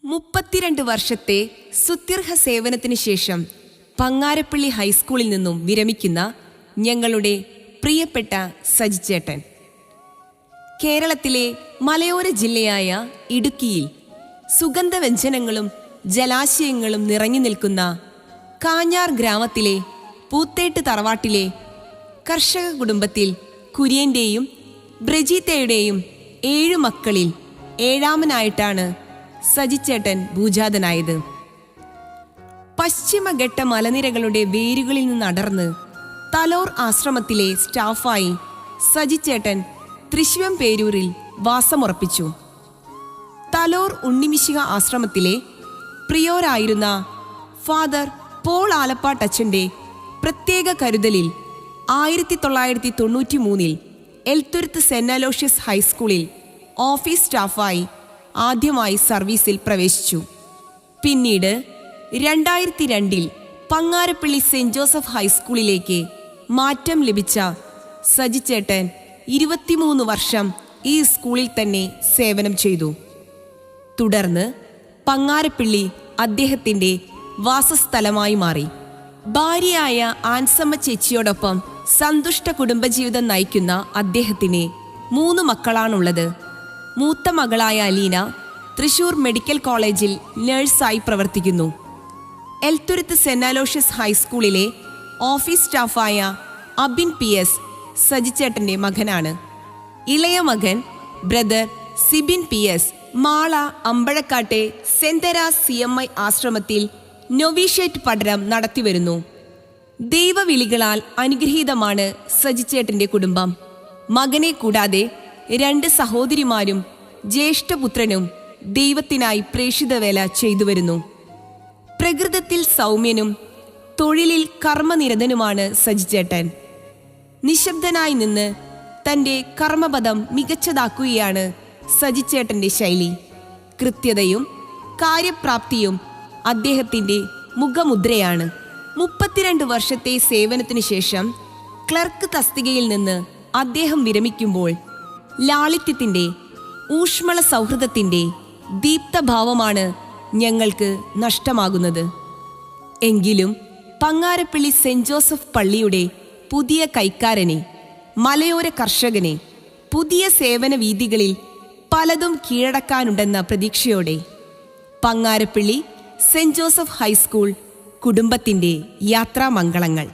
32 വർഷത്തെ സുത്യർഹ സേവനത്തിന് ശേഷം പങ്ങാരപ്പള്ളി ഹൈസ്കൂളിൽ നിന്നും വിരമിക്കുന്ന ഞങ്ങളുടെ പ്രിയപ്പെട്ട സജിച്ചേട്ടൻ. കേരളത്തിലെ മലയോര ജില്ലയായ ഇടുക്കിയിൽ സുഗന്ധവ്യഞ്ജനങ്ങളും ജലാശയങ്ങളും നിറഞ്ഞു നിൽക്കുന്ന കാഞ്ഞാർ ഗ്രാമത്തിലെ പൂത്തേട്ട് തറവാട്ടിലെ കർഷക കുടുംബത്തിൽ കുര്യൻ്റെയും ബ്രജീത്തയുടെയും 7 മക്കളിൽ 7ാമനായിട്ടാണ് സജിച്ചേട്ടൻ ഭൂജാതനായത്. പശ്ചിമഘട്ട മലനിരകളുടെ വേരുകളിൽ നിന്നടർന്ന് തലോർ ആശ്രമത്തിലെ സ്റ്റാഫായി സജിച്ചേട്ടൻ തൃശ്ശിവം പേരൂരിൽ വാസമുറപ്പിച്ചു. തലോർ ഉണ്ണിമിശിഹ ആശ്രമത്തിലെ പ്രിയോരായിരുന്ന ഫാദർ പോൾ ആലപ്പാട്ടച്ചൻ്റെ പ്രത്യേക കരുതലിൽ 1993 എൽത്തുരുത്ത് സെന്റ് അലോഷ്യസ് ഹൈസ്കൂളിൽ ഓഫീസ് സ്റ്റാഫായി ആദ്യമായി സർവീസിൽ പ്രവേശിച്ചു. പിന്നീട് 2002 പങ്ങാരപ്പള്ളി സെന്റ് ജോസഫ് ഹൈസ്കൂളിലേക്ക് മാറ്റം ലഭിച്ച സജിച്ചേട്ടൻ 23 വർഷം ഈ സ്കൂളിൽ തന്നെ സേവനം ചെയ്തു. തുടർന്ന് പങ്ങാരപ്പള്ളി അദ്ദേഹത്തിൻ്റെ വാസസ്ഥലമായി മാറി. ഭാര്യയായ ആൻസമ്മ ചേച്ചിയോടൊപ്പം സന്തുഷ്ട കുടുംബജീവിതം നയിക്കുന്ന അദ്ദേഹത്തിന് 3 മക്കളാണുള്ളത്. മൂത്ത മകളായ അലീന തൃശൂർ മെഡിക്കൽ കോളേജിൽ നഴ്സായി പ്രവർത്തിക്കുന്നു. എൽത്തുരുത്ത് സെന്റ് അലോഷ്യസ് ഹൈസ്കൂളിലെ ഓഫീസ് സ്റ്റാഫായ അബിൻ PS സജിച്ചേട്ടൻ്റെ മകനാണ്. ഇളയ മകൻ ബ്രദർ സിബിൻ PS മാള അമ്പഴക്കാട്ടെ സെന്റ് തെരാസ് CMI ആശ്രമത്തിൽ നൊവീഷ്യേറ്റ് പഠനം നടത്തിവരുന്നു. ദൈവവിളികളാൽ അനുഗ്രഹീതമാണ് സജിച്ചേട്ടൻ്റെ കുടുംബം. മകനെ കൂടാതെ 2 സഹോദരിമാരും ജ്യേഷ്ഠപുത്രനും ദൈവത്തിനായി പ്രേഷിതവേല ചെയ്തുവരുന്നു. പ്രകൃതത്തിൽ സൗമ്യനും തൊഴിലിൽ കർമ്മനിരതനുമാണ് സജിച്ചേട്ടൻ. നിശബ്ദനായി നിന്ന് തൻ്റെ കർമ്മപദം മികച്ചതാക്കുകയാണ് സജിച്ചേട്ടൻ്റെ ശൈലി. കൃത്യതയും കാര്യപ്രാപ്തിയും അദ്ദേഹത്തിൻ്റെ മുഖമുദ്രയാണ്. 32 വർഷത്തെ സേവനത്തിനു ശേഷം ക്ലർക്ക് തസ്തികയിൽ നിന്ന് അദ്ദേഹം വിരമിക്കുമ്പോൾ ലാളിത്യത്തിൻ്റെ ഊഷ്മള സൗഹൃദത്തിൻ്റെ ദീപ്തഭാവമാണ് ഞങ്ങൾക്ക് നഷ്ടമാകുന്നത്. എങ്കിലും പങ്ങാരപ്പള്ളി സെന്റ് ജോസഫ് പള്ളിയുടെ പുതിയ കൈക്കാരനെ, മലയോര കർഷകനെ, പുതിയ സേവന വീഥികളിൽ പലതും കീഴടക്കാനുണ്ടെന്ന പ്രതീക്ഷയോടെ പങ്ങാരപ്പള്ളി സെന്റ് ജോസഫ് ഹൈസ്കൂൾ കുടുംബത്തിൻ്റെ യാത്രാമംഗളങ്ങൾ.